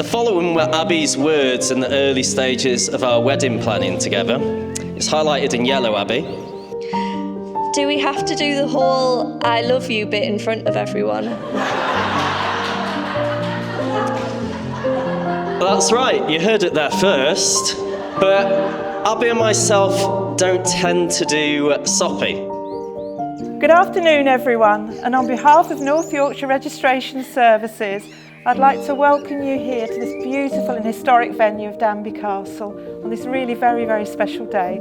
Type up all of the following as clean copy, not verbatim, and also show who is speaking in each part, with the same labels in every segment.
Speaker 1: The following were Abbie's words in the early stages of our wedding planning together. It's highlighted in yellow, Abbie.
Speaker 2: Do we have to do the whole I love you bit in front of everyone?
Speaker 1: That's right, you heard it there first. But Abbie and myself don't tend to do soppy.
Speaker 3: Good afternoon, everyone, and on behalf of North Yorkshire Registration Services, I'd like to welcome you here to this beautiful and historic venue of Danby Castle on this really very, very special day,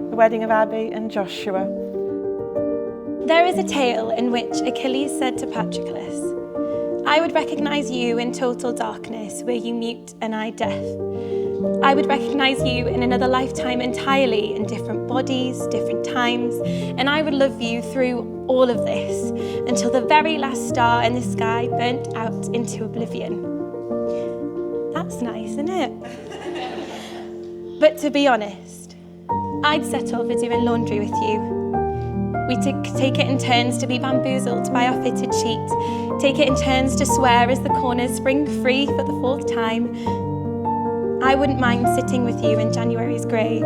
Speaker 3: the wedding of Abbie and Joshua.
Speaker 4: There is a tale in which Achilles said to Patroclus, I would recognise you in total darkness, were you mute and I deaf. I would recognise you in another lifetime entirely, in different bodies, different times, and I would love you through all of this until the very last star in the sky burnt out into oblivion. That's nice, isn't it? But to be honest, I'd settle for doing laundry with you. We take it in turns to be bamboozled by our fitted sheet, take it in turns to swear as the corners spring free for the fourth time. I wouldn't mind sitting with you in January's grey,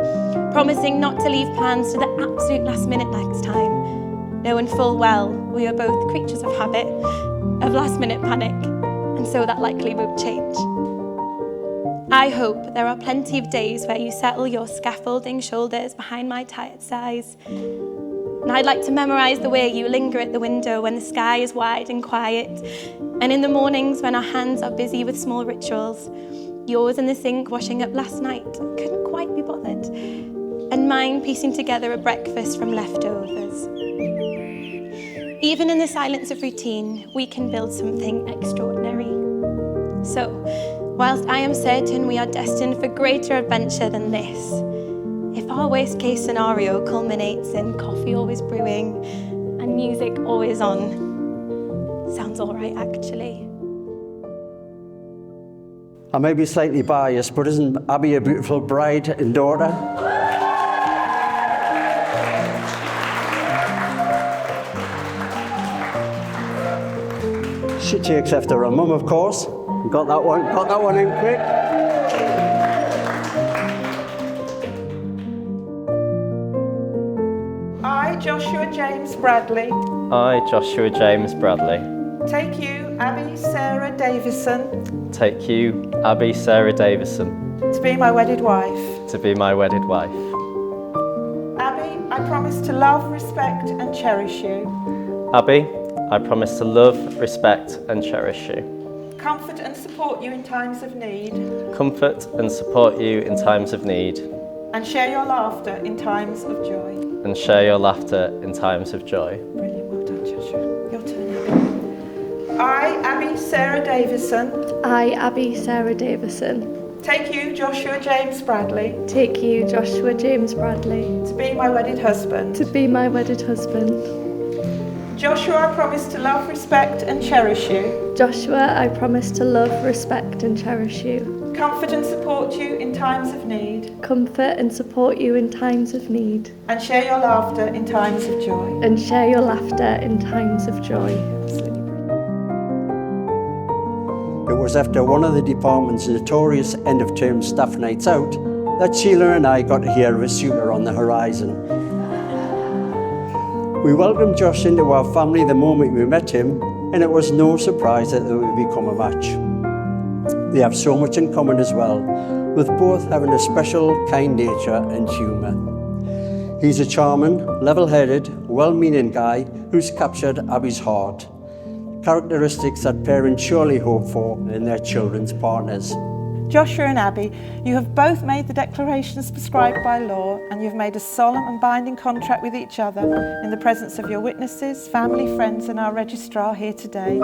Speaker 4: promising not to leave plans to the absolute last minute next time, knowing full well we are both creatures of habit, of last minute panic, and so that likely won't change. I hope there are plenty of days where you settle your scaffolding shoulders behind my tired sighs. And I'd like to memorise the way you linger at the window when the sky is wide and quiet, and in the mornings when our hands are busy with small rituals, yours in the sink washing up last night, couldn't quite be bothered, and mine piecing together a breakfast from leftovers. Even in the silence of routine, we can build something extraordinary. So, whilst I am certain we are destined for greater adventure than this, if our worst case scenario culminates in coffee always brewing and music always on, sounds all right actually.
Speaker 5: I may be slightly biased, but isn't Abbie a beautiful bride and daughter? She takes after her mum, of course. Got that one in quick.
Speaker 3: I, Joshua James Bradley,
Speaker 6: I, Joshua James Bradley,
Speaker 3: take you, Abbie Sarah Davison,
Speaker 6: take you, Abbie Sarah Davison,
Speaker 3: to be my wedded wife.
Speaker 6: to be my wedded wife.
Speaker 3: Abbie, I promise to love, respect and cherish you.
Speaker 6: Abbie, I promise to love, respect and cherish you.
Speaker 3: Comfort and support you in times of need.
Speaker 6: Comfort and support you in times of need.
Speaker 3: And share your laughter in times of joy.
Speaker 6: And share your laughter in times of joy.
Speaker 3: Brilliant, well done, Joshua. Your turn, Abbie. I, Abbie Sarah Davison,
Speaker 2: I, Abbie Sarah Davison,
Speaker 3: take you, Joshua James Bradley,
Speaker 2: take you, Joshua James Bradley,
Speaker 3: to be my wedded husband.
Speaker 2: to be my wedded husband.
Speaker 3: Joshua, I promise to love, respect and cherish you.
Speaker 2: Joshua, I promise to love, respect and cherish you.
Speaker 3: Comfort and support you in times of need.
Speaker 2: Comfort and support you in times of need.
Speaker 3: And share your laughter in times of joy.
Speaker 2: And share your laughter in times of joy.
Speaker 5: It was after one of the department's notorious end-of-term staff nights out that Sheila and I got to hear of a suitor on the horizon. We welcomed Josh into our family the moment we met him, and it was no surprise that they would become a match. They have so much in common as well, with both having a special, kind nature and humour. He's a charming, level-headed, well-meaning guy who's captured Abbie's heart. Characteristics that parents surely hope for in their children's partners.
Speaker 3: Joshua and Abbie, you have both made the declarations prescribed by law, and you've made a solemn and binding contract with each other in the presence of your witnesses, family, friends and our registrar here today.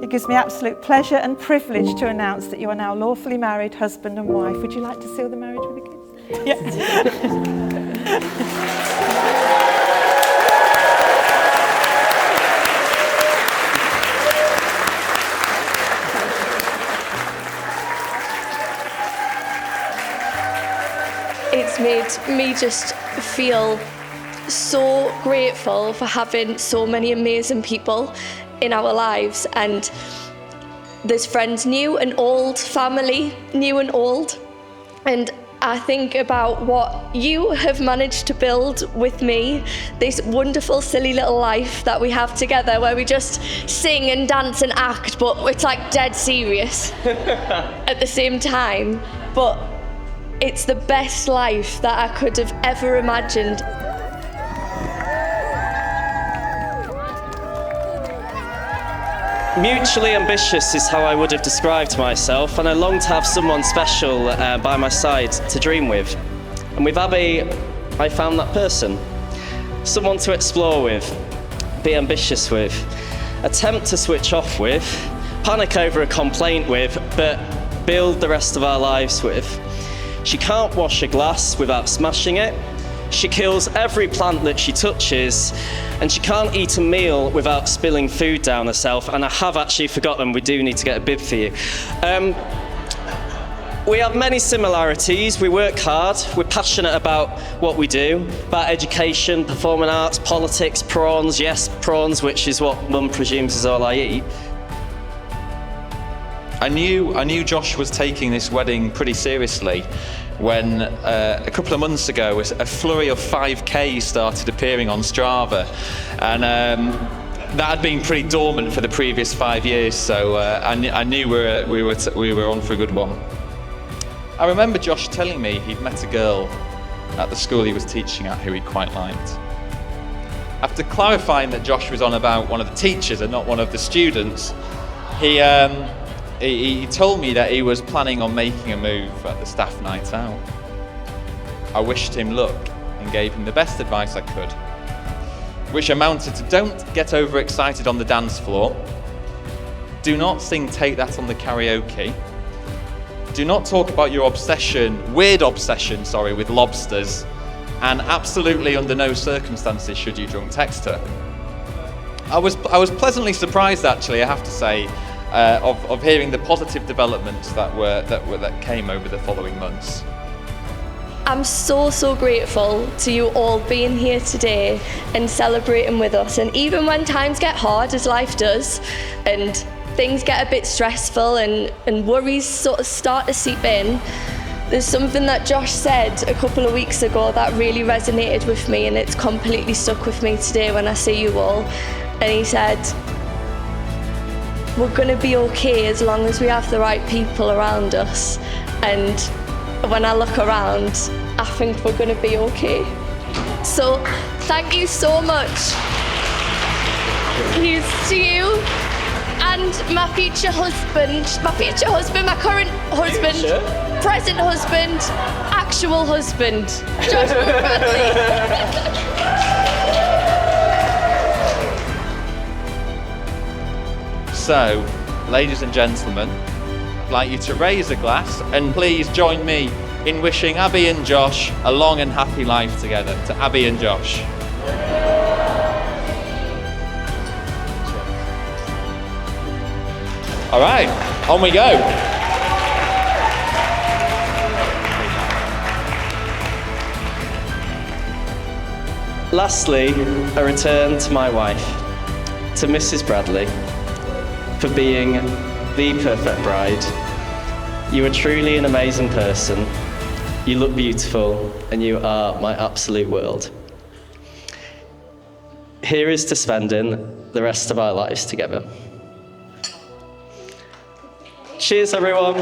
Speaker 3: It gives me absolute pleasure and privilege to announce that you are now lawfully married husband and wife. Would you like to seal the marriage with a kiss? Yeah.
Speaker 2: It's made me just feel so grateful for having so many amazing people in our lives, and there's friends new and old, family new and old. And I think about what you have managed to build with me, this wonderful, silly little life that we have together where we just sing and dance and act, but it's like dead serious at the same time. But it's the best life that I could have ever imagined.
Speaker 1: Mutually ambitious is how I would have described myself, and I long to have someone special by my side to dream with. And with Abbie, I found that person. Someone to explore with, be ambitious with, attempt to switch off with, panic over a complaint with, but build the rest of our lives with. She can't wash a glass without smashing it. She kills every plant that she touches, and she can't eat a meal without spilling food down herself. And I have actually forgotten, we do need to get a bib for you. We have many similarities. We work hard, we're passionate about what we do, about education, performing arts, politics, prawns, yes, prawns, which is what Mum presumes is all I eat.
Speaker 7: I knew Josh was taking this wedding pretty seriously when a couple of months ago a flurry of 5Ks started appearing on Strava, and that had been pretty dormant for the previous 5 years, so I knew we were on for a good one. I remember Josh telling me he'd met a girl at the school he was teaching at who he quite liked. After clarifying that Josh was on about one of the teachers and not one of the students, he told me that he was planning on making a move at the staff night out. I wished him luck and gave him the best advice I could, which amounted to don't get overexcited on the dance floor, do not sing Take That on the karaoke, do not talk about your weird obsession, with lobsters, and absolutely under no circumstances should you drunk text her. I was pleasantly surprised, actually, I have to say, of hearing the positive developments that came over the following months.
Speaker 2: I'm so grateful to you all being here today and celebrating with us. And even when times get hard, as life does, and things get a bit stressful and worries sort of start to seep in, there's something that Josh said a couple of weeks ago that really resonated with me, and it's completely stuck with me today when I see you all. And he said, we're going to be okay as long as we have the right people around us. And when I look around, I think we're going to be okay. So thank you so much. Here's to you and my future husband, my current husband, present husband, actual husband, Josh Bradley.
Speaker 7: So, ladies and gentlemen, I'd like you to raise a glass and please join me in wishing Abbie and Josh a long and happy life together. To Abbie and Josh. All right, on we go.
Speaker 1: Lastly, a return to my wife, to Mrs. Bradley, for being the perfect bride. You are truly an amazing person. You look beautiful, and you are my absolute world. Here is to spending the rest of our lives together. Cheers, everyone.